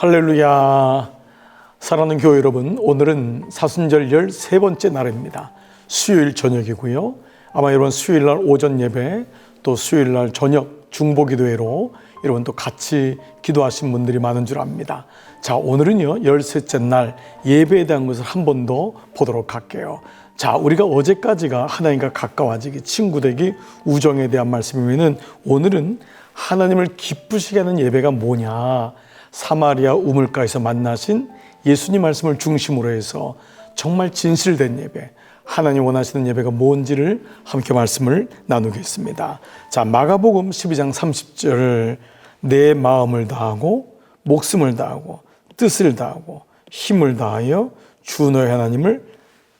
할렐루야. 사랑하는 교회 여러분, 오늘은 사순절 13번째 날입니다. 수요일 저녁이고요. 아마 여러분 수요일 날 오전 예배, 또 수요일 날 저녁 중보기도회로 여러분 또 같이 기도하신 분들이 많은 줄 압니다. 자, 오늘은요 13째 날 예배에 대한 것을 한 번 더 보도록 할게요. 자, 우리가 어제까지가 하나님과 가까워지기, 친구되기, 우정에 대한 말씀이면은 오늘은 하나님을 기쁘시게 하는 예배가 뭐냐, 사마리아 우물가에서 만나신 예수님 말씀을 중심으로 해서 정말 진실된 예배, 하나님 원하시는 예배가 뭔지를 함께 말씀을 나누겠습니다. 자, 마가복음 12장 30절, 내 마음을 다하고 목숨을 다하고 뜻을 다하고 힘을 다하여 주 너의 하나님을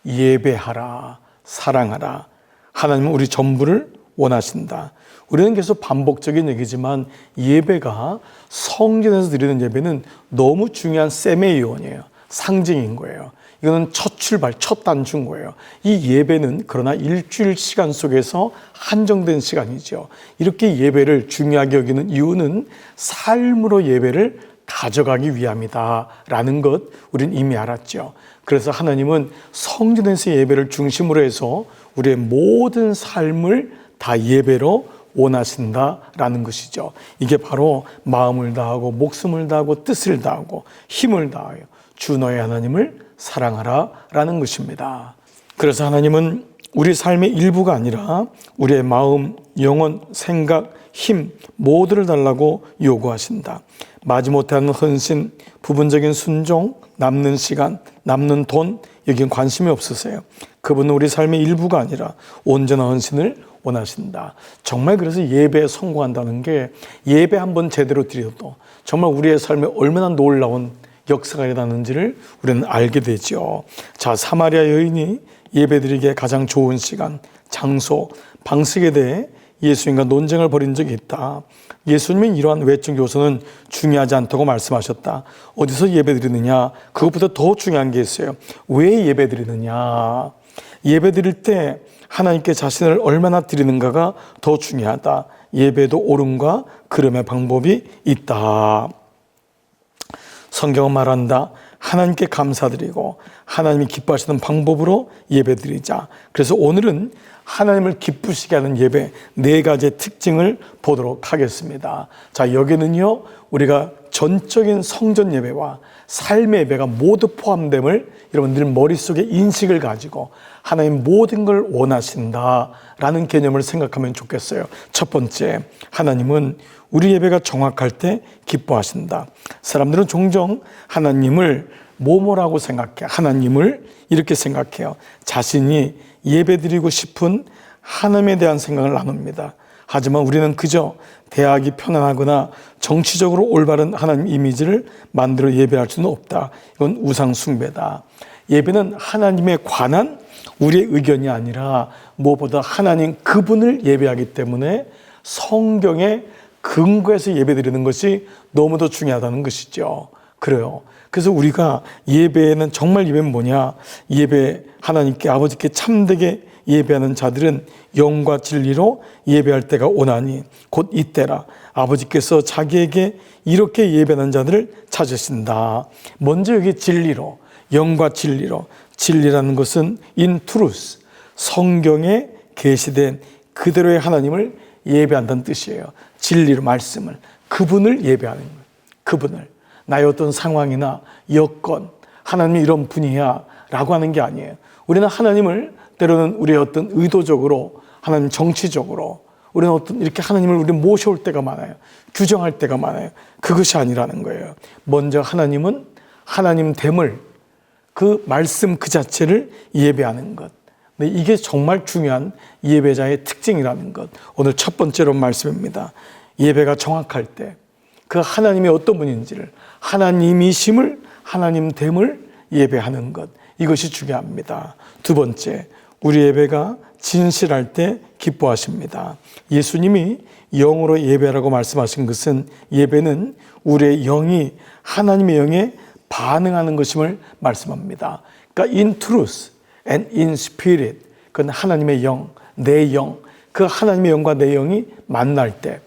예배하라, 사랑하라. 하나님은 우리 전부를 원하신다. 우리는 계속 반복적인 얘기지만 예배가, 성전에서 드리는 예배는 너무 중요한 세메이온이에요. 상징인 거예요. 이거는 첫 출발, 첫 단추인 거예요. 이 예배는 그러나 일주일 시간 속에서 한정된 시간이죠. 이렇게 예배를 중요하게 여기는 이유는 삶으로 예배를 가져가기 위함이다라는 것 우리는 이미 알았죠. 그래서 하나님은 성전에서 예배를 중심으로 해서 우리의 모든 삶을 다 예배로 원하신다라는 것이죠. 이게 바로 마음을 다하고 목숨을 다하고 뜻을 다하고 힘을 다하여 주 너의 하나님을 사랑하라 라는 것입니다. 그래서 하나님은 우리 삶의 일부가 아니라 우리의 마음, 영혼, 생각, 힘 모두를 달라고 요구하신다. 마지못해 하는 헌신, 부분적인 순종, 남는 시간, 남는 돈, 여기엔 관심이 없으세요. 그분은 우리 삶의 일부가 아니라 온전한 헌신을 원하신다. 정말 그래서 예배에 성공한다는 게, 예배 한번 제대로 드려도 정말 우리의 삶에 얼마나 놀라운 역사가 일어나는지를 우리는 알게 되죠. 자, 사마리아 여인이 예배드리기에 가장 좋은 시간, 장소, 방식에 대해 예수님과 논쟁을 벌인 적이 있다. 예수님은 이러한 외적 요소는 중요하지 않다고 말씀하셨다. 어디서 예배드리느냐, 그것보다 더 중요한 게 있어요. 왜 예배드리느냐. 예배드릴 때 하나님께 자신을 얼마나 드리는가가 더 중요하다. 예배도 옳음과 그름의 방법이 있다. 성경은 말한다. 하나님께 감사드리고 하나님이 기뻐하시는 방법으로 예배드리자. 그래서 오늘은 하나님을 기쁘시게 하는 예배 4가지의 특징을 보도록 하겠습니다. 자, 여기는요 우리가 전적인 성전 예배와 삶의 예배가 모두 포함됨을 여러분들 머릿속에 인식을 가지고 하나님 모든 걸 원하신다라는 개념을 생각하면 좋겠어요. 첫 번째, 하나님은 우리 예배가 정확할 때 기뻐하신다. 사람들은 종종 하나님을 뭐뭐라고 생각해. 하나님을 이렇게 생각해요. 자신이 예배드리고 싶은 하나님에 대한 생각을 나눕니다. 하지만 우리는 그저 대하기 편안하거나 정치적으로 올바른 하나님 이미지를 만들어 예배할 수는 없다. 이건 우상 숭배다. 예배는 하나님에 관한 우리의 의견이 아니라 무엇보다 하나님 그분을 예배하기 때문에 성경의 근거에서 예배드리는 것이 너무도 중요하다는 것이죠. 그래요. 그래서 우리가 예배는 정말 예배는 뭐냐? 예배, 하나님께 아버지께 참되게 예배하는 자들은 영과 진리로 예배할 때가 오나니 곧 이때라. 아버지께서 자기에게 이렇게 예배하는 자들을 찾으신다. 먼저 여기 진리로, 영과 진리로. 진리라는 것은 in truth, 성경에 계시된 그대로의 하나님을 예배한다는 뜻이에요. 진리로, 말씀을, 그분을 예배하는 거예요. 그분을. 나의 어떤 상황이나 여건, 하나님이 이런 분이야 라고 하는 게 아니에요. 우리는 하나님을 때로는 우리의 어떤 의도적으로, 하나님 정치적으로 우리는 어떤 이렇게 하나님을 우리 모셔올 때가 많아요. 규정할 때가 많아요. 그것이 아니라는 거예요. 먼저 하나님은 하나님됨을, 그 말씀 그 자체를 예배하는 것. 근데 이게 정말 중요한 예배자의 특징이라는 것. 오늘 첫 번째로 말씀입니다. 예배가 정확할 때 그 하나님이 어떤 분인지를, 하나님이심을, 하나님됨을 예배하는 것. 이것이 중요합니다. 두 번째, 우리 예배가 진실할 때 기뻐하십니다. 예수님이 영으로 예배라고 말씀하신 것은 예배는 우리의 영이 하나님의 영에 반응하는 것임을 말씀합니다. 그러니까 in truth and in spirit, 그건 하나님의 영, 내 영, 그 하나님의 영과 내 영이 만날 때,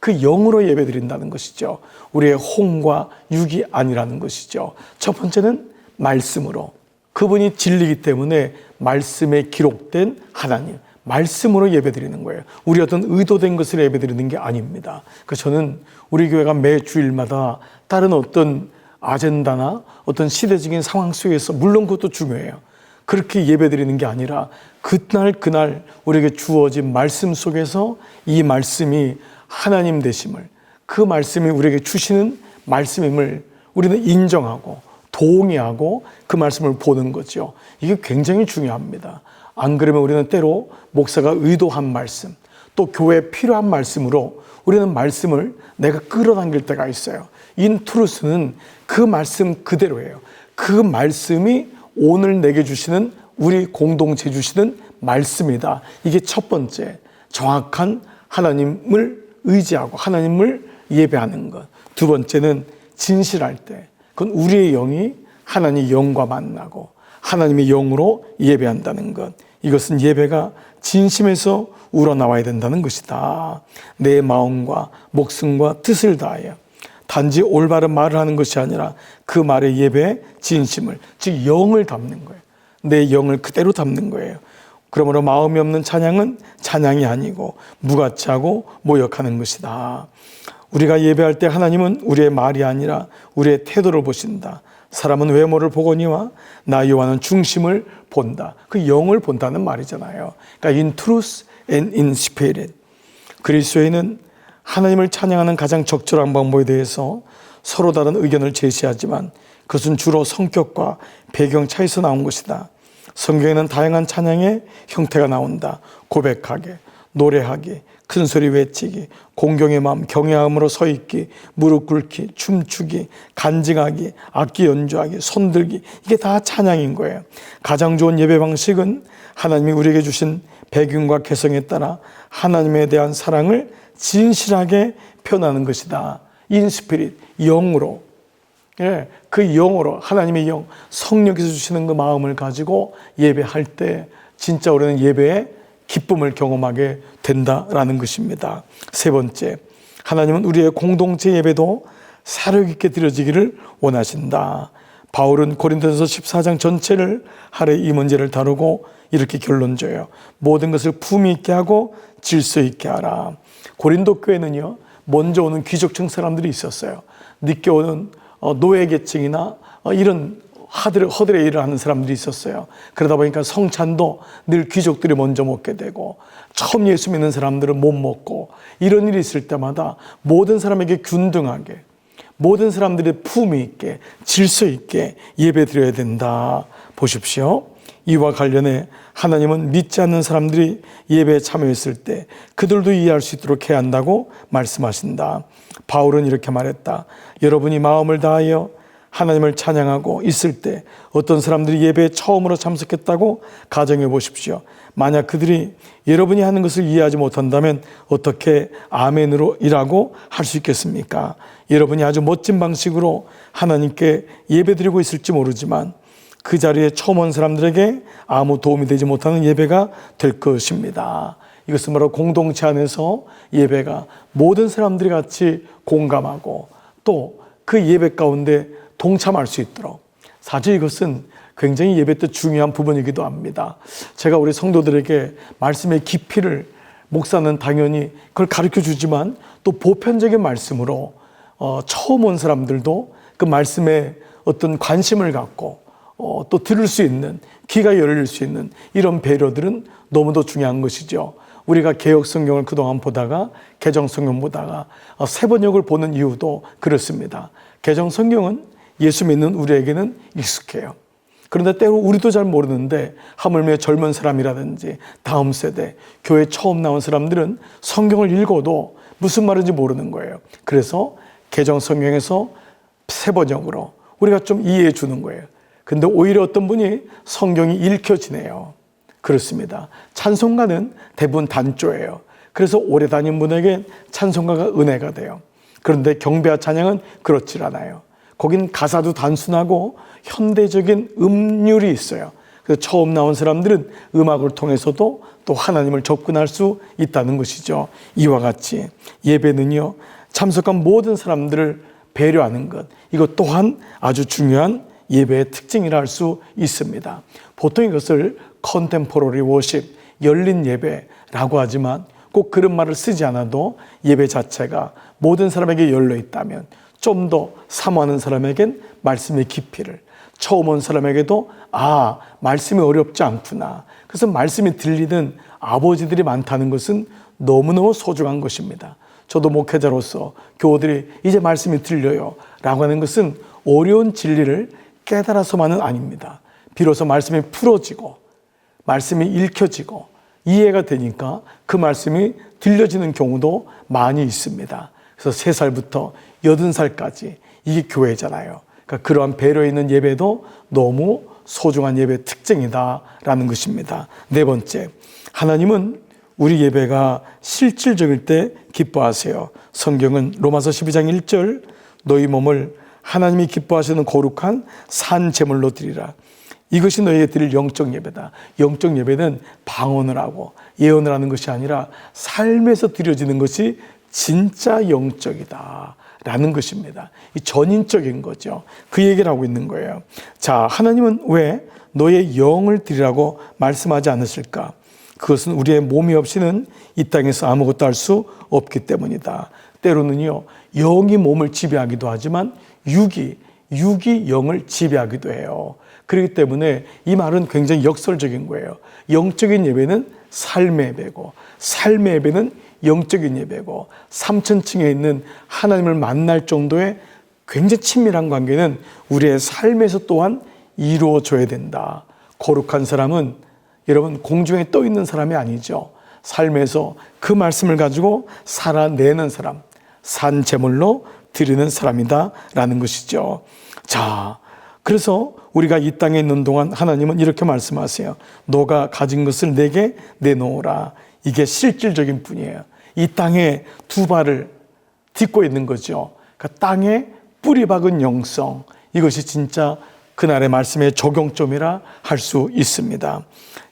그 영으로 예배드린다는 것이죠. 우리의 혼과 육이 아니라는 것이죠. 첫 번째는 말씀으로. 그분이 진리이기 때문에 말씀에 기록된 하나님, 말씀으로 예배드리는 거예요. 우리 어떤 의도된 것을 예배드리는 게 아닙니다. 그래서 저는 우리 교회가 매 주일마다 다른 어떤 아젠다나 어떤 시대적인 상황 속에서, 물론 그것도 중요해요. 그렇게 예배드리는 게 아니라 그날 우리에게 주어진 말씀 속에서 이 말씀이 하나님 되심을, 그 말씀이 우리에게 주시는 말씀임을 우리는 인정하고 동의하고 그 말씀을 보는 거죠. 이게 굉장히 중요합니다. 안 그러면 우리는 때로 목사가 의도한 말씀, 또 교회에 필요한 말씀으로 우리는 말씀을 내가 끌어당길 때가 있어요. 인트루스는 그 말씀 그대로예요. 그 말씀이 오늘 내게 주시는, 우리 공동체 주시는 말씀이다. 이게 첫 번째, 정확한 하나님을 의지하고 하나님을 예배하는 것. 두 번째는 진실할 때, 그건 우리의 영이 하나님의 영과 만나고 하나님의 영으로 예배한다는 것. 이것은 예배가 진심에서 우러나와야 된다는 것이다. 내 마음과 목숨과 뜻을 다하여 단지 올바른 말을 하는 것이 아니라 그 말의 예배의 진심을, 즉 영을 담는 거예요. 내 영을 그대로 담는 거예요. 그러므로 마음이 없는 찬양은 찬양이 아니고 무가치하고 모욕하는 것이다. 우리가 예배할 때 하나님은 우리의 말이 아니라 우리의 태도를 보신다. 사람은 외모를 보거니와 나 요한은 중심을 본다. 그 영을 본다는 말이잖아요. 그러니까 in truth and in spirit. 그리스도인은 하나님을 찬양하는 가장 적절한 방법에 대해서 서로 다른 의견을 제시하지만 그것은 주로 성격과 배경 차이에서 나온 것이다. 성경에는 다양한 찬양의 형태가 나온다. 고백하기, 노래하기, 큰소리 외치기, 공경의 마음, 경외함으로 서 있기, 무릎 꿇기, 춤추기, 간증하기, 악기 연주하기, 손들기, 이게 다 찬양인 거예요. 가장 좋은 예배 방식은 하나님이 우리에게 주신 배경과 개성에 따라 하나님에 대한 사랑을 진실하게 표현하는 것이다. 인스피릿, 영으로. 예, 그 영으로, 하나님의 영, 성령께서 주시는 그 마음을 가지고 예배할 때 진짜 우리는 예배의 기쁨을 경험하게 된다라는 것입니다. 세 번째, 하나님은 우리의 공동체 예배도 사력 있게 드려지기를 원하신다. 바울은 고린도전서 14장 전체를 하루에 이 문제를 다루고 이렇게 결론 줘요. 모든 것을 품위 있게 하고 질서 있게 하라. 고린도 교회는요, 먼저 오는 귀족층 사람들이 있었어요. 늦게 오는 노예 계층이나 이런 허들의 일을 하는 사람들이 있었어요. 그러다 보니까 성찬도 늘 귀족들이 먼저 먹게 되고, 처음 예수 믿는 사람들은 못 먹고, 이런 일이 있을 때마다 모든 사람에게 균등하게, 모든 사람들이 품위 있게, 질서 있게 예배 드려야 된다. 보십시오. 이와 관련해 하나님은 믿지 않는 사람들이 예배에 참여했을 때 그들도 이해할 수 있도록 해야 한다고 말씀하신다. 바울은 이렇게 말했다. 여러분이 마음을 다하여 하나님을 찬양하고 있을 때 어떤 사람들이 예배에 처음으로 참석했다고 가정해 보십시오. 만약 그들이 여러분이 하는 것을 이해하지 못한다면 어떻게 아멘으로 일하고 할 수 있겠습니까? 여러분이 아주 멋진 방식으로 하나님께 예배드리고 있을지 모르지만 그 자리에 처음 온 사람들에게 아무 도움이 되지 못하는 예배가 될 것입니다. 이것은 바로 공동체 안에서 예배가 모든 사람들이 같이 공감하고 또 그 예배 가운데 동참할 수 있도록, 사실 이것은 굉장히 예배 때 중요한 부분이기도 합니다. 제가 우리 성도들에게 말씀의 깊이를, 목사는 당연히 그걸 가르쳐 주지만 또 보편적인 말씀으로 처음 온 사람들도 그 말씀에 어떤 관심을 갖고 또 들을 수 있는, 귀가 열릴 수 있는 이런 배려들은 너무도 중요한 것이죠. 우리가 개역 성경을 그동안 보다가 개정 성경 보다가 새 번역을 보는 이유도 그렇습니다. 개정 성경은 예수 믿는 우리에게는 익숙해요. 그런데 때로 우리도 잘 모르는데 하물며 젊은 사람이라든지 다음 세대, 교회 처음 나온 사람들은 성경을 읽어도 무슨 말인지 모르는 거예요. 그래서 개정 성경에서 새 번역으로 우리가 좀 이해해 주는 거예요. 근데 오히려 어떤 분이 성경이 읽혀지네요. 그렇습니다. 찬송가는 대부분 단조예요. 그래서 오래 다닌 분에게 찬송가가 은혜가 돼요. 그런데 경배와 찬양은 그렇지 않아요. 거긴 가사도 단순하고 현대적인 음률이 있어요. 그래서 처음 나온 사람들은 음악을 통해서도 또 하나님을 접근할 수 있다는 것이죠. 이와 같이 예배는요, 참석한 모든 사람들을 배려하는 것, 이것 또한 아주 중요한 예배의 특징이라 할 수 있습니다. 보통 이것을 컨템포러리 워십, 열린 예배라고 하지만 꼭 그런 말을 쓰지 않아도 예배 자체가 모든 사람에게 열려 있다면 좀 더 사모하는 사람에겐 말씀의 깊이를, 처음 온 사람에게도 말씀이 어렵지 않구나, 그래서 말씀이 들리는 아버지들이 많다는 것은 너무너무 소중한 것입니다. 저도 목회자로서 교우들이 이제 말씀이 들려요 라고 하는 것은 어려운 진리를 깨달아서만은 아닙니다. 비로소 말씀이 풀어지고 말씀이 읽혀지고 이해가 되니까 그 말씀이 들려지는 경우도 많이 있습니다. 그래서 3살부터 80살까지 이게 교회잖아요. 그러니까 그러한 배려 있는 예배도 너무 소중한 예배의 특징이다라는 것입니다. 4번째, 하나님은 우리 예배가 실질적일 때 기뻐하세요. 성경은 로마서 12장 1절 너희 몸을 하나님이 기뻐하시는 거룩한 산 제물로 드리라. 이것이 너희에게 드릴 영적 예배다. 영적 예배는 방언을 하고 예언을 하는 것이 아니라 삶에서 드려지는 것이 진짜 영적이다 라는 것입니다. 이 전인적인 거죠. 그 얘기를 하고 있는 거예요. 자, 하나님은 왜 너의 영을 드리라고 말씀하지 않으실까? 그것은 우리의 몸이 없이는 이 땅에서 아무것도 할 수 없기 때문이다. 때로는요, 영이 몸을 지배하기도 하지만 육이 영을 지배하기도 해요. 그렇기 때문에 이 말은 굉장히 역설적인 거예요. 영적인 예배는 삶의 예배고, 삶의 예배는 영적인 예배고, 3천층에 있는 하나님을 만날 정도의 굉장히 친밀한 관계는 우리의 삶에서 또한 이루어져야 된다. 거룩한 사람은 여러분 공중에 떠 있는 사람이 아니죠. 삶에서 그 말씀을 가지고 살아내는 사람, 산 제물로 드리는 사람이다 라는 것이죠. 자, 그래서 우리가 이 땅에 있는 동안 하나님은 이렇게 말씀하세요. 너가 가진 것을 내게 내놓으라. 이게 실질적인 분이에요. 이 땅에 2발을 딛고 있는 거죠. 그러니까 땅에 뿌리 박은 영성, 이것이 진짜 그날의 말씀의 적용점이라 할 수 있습니다.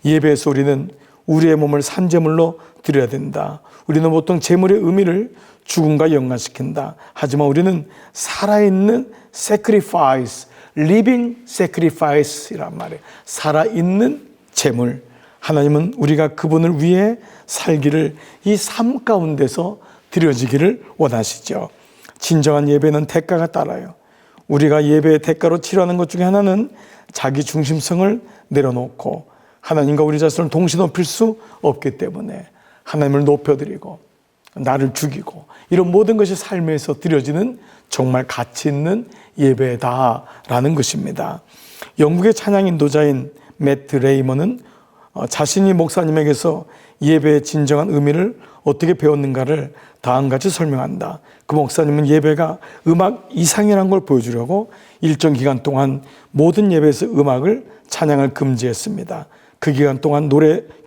예배에서 우리는 우리의 몸을 산제물로 드려야 된다. 우리는 보통 제물의 의미를 죽음과 연관시킨다. 하지만 우리는 살아있는 sacrifice, living sacrifice란 말이에요. 살아있는 제물. 하나님은 우리가 그분을 위해 살기를 이 삶 가운데서 드려지기를 원하시죠. 진정한 예배는 대가가 따라요. 우리가 예배의 대가로 치료하는 것 중에 하나는 자기 중심성을 내려놓고 하나님과 우리 자신을 동시 높일 수 없기 때문에 하나님을 높여드리고 나를 죽이고 이런 모든 것이 삶에서 드려지는 정말 가치 있는 예배다라는 것입니다. 영국의 찬양 인도자인 매트 레이먼은 자신이 목사님에게서 예배의 진정한 의미를 어떻게 배웠는가를 다음같이 설명한다. 그 목사님은 예배가 음악 이상이라는 걸 보여주려고 일정 기간 동안 모든 예배에서 음악을 찬양을 금지했습니다. 그 기간 동안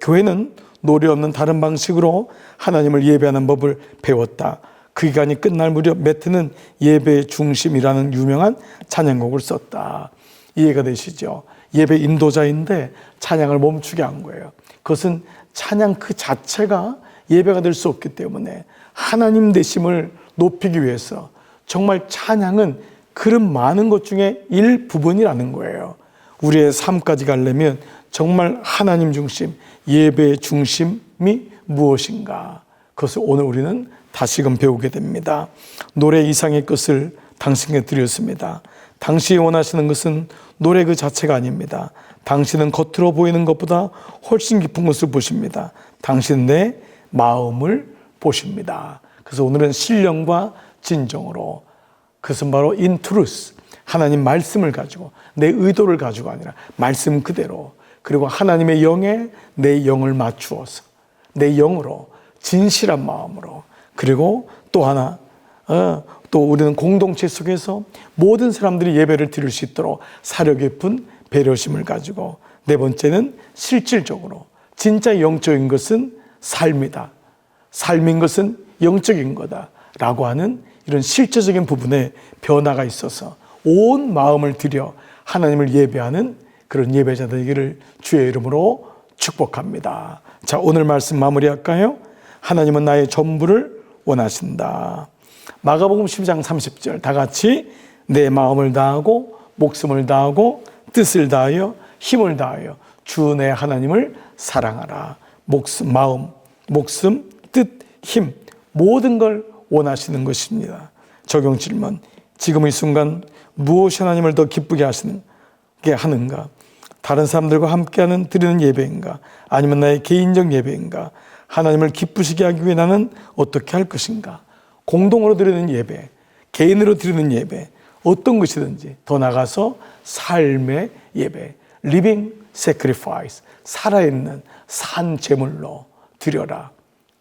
교회는 노래 없는 다른 방식으로 하나님을 예배하는 법을 배웠다. 그 기간이 끝날 무렵 매트는 예배의 중심이라는 유명한 찬양곡을 썼다. 이해가 되시죠? 예배 인도자인데 찬양을 멈추게 한 거예요. 그것은 찬양 그 자체가 예배가 될 수 없기 때문에 하나님 되심을 높이기 위해서 정말 찬양은 그런 많은 것 중에 일부분이라는 거예요. 우리의 삶까지 가려면 정말 하나님 중심, 예배의 중심이 무엇인가? 그것을 오늘 우리는 다시금 배우게 됩니다. 노래 이상의 것을 당신께 드렸습니다. 당신이 원하시는 것은 노래 그 자체가 아닙니다. 당신은 겉으로 보이는 것보다 훨씬 깊은 것을 보십니다. 당신은 내 마음을 보십니다. 그래서 오늘은 신령과 진정으로, 그것은 바로 in truth, 하나님 말씀을 가지고 내 의도를 가지고 아니라 말씀 그대로, 그리고 하나님의 영에 내 영을 맞추어서 내 영으로 진실한 마음으로, 그리고 또 하나 또 우리는 공동체 속에서 모든 사람들이 예배를 드릴 수 있도록 사려 깊은 배려심을 가지고, 4번째는 실질적으로 진짜 영적인 것은 삶이다, 삶인 것은 영적인 거다 라고 하는 이런 실제적인 부분에 변화가 있어서 온 마음을 들여 하나님을 예배하는 그런 예배자 되기를 주의 이름으로 축복합니다. 자, 오늘 말씀 마무리할까요? 하나님은 나의 전부를 원하신다. 마가복음 12장 30절 다 같이 내 마음을 다하고 목숨을 다하고 뜻을 다하여 힘을 다하여 주 내 하나님을 사랑하라. 마음, 목숨, 뜻, 힘 모든 걸 원하시는 것입니다. 적용 질문. 지금 이 순간 무엇이 하나님을 더 기쁘게 하는가? 다른 사람들과 함께하는 드리는 예배인가? 아니면 나의 개인적 예배인가? 하나님을 기쁘시게 하기 위해 나는 어떻게 할 것인가? 공동으로 드리는 예배, 개인으로 드리는 예배, 어떤 것이든지 더 나아가서 삶의 예배, living sacrifice, 살아있는 산 제물로 드려라.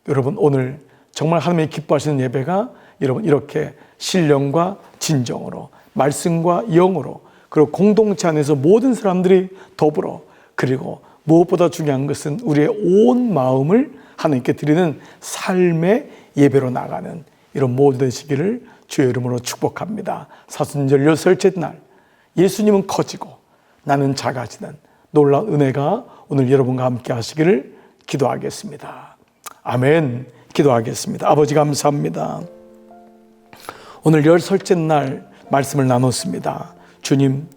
여러분 오늘 정말 하나님이 기뻐하시는 예배가 여러분 이렇게 신령과 진정으로 말씀과 영으로 그리고 공동체 안에서 모든 사람들이 더불어 그리고 무엇보다 중요한 것은 우리의 온 마음을 하나님께 드리는 삶의 예배로 나가는 이런 모든 되시기를 주의 이름으로 축복합니다. 사순절 10째 날 예수님은 커지고 나는 작아지는 놀라운 은혜가 오늘 여러분과 함께 하시기를 기도하겠습니다. 아멘. 기도하겠습니다. 아버지 감사합니다. 오늘 10째 날 말씀을 나눴습니다. 주님,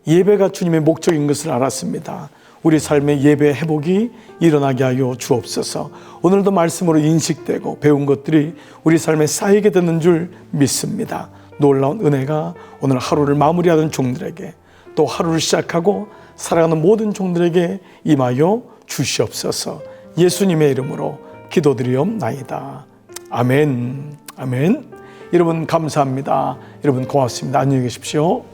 예배가 주님의 목적인 것을 알았습니다. 우리 삶의 예배 회복이 일어나게 하여 주옵소서. 오늘도 말씀으로 인식되고 배운 것들이 우리 삶에 쌓이게 되는 줄 믿습니다. 놀라운 은혜가 오늘 하루를 마무리하던 종들에게 또 하루를 시작하고 살아가는 모든 종들에게 임하여 주시옵소서. 예수님의 이름으로 기도드리옵나이다. 아멘. 아멘. 여러분 감사합니다. 여러분 고맙습니다. 안녕히 계십시오.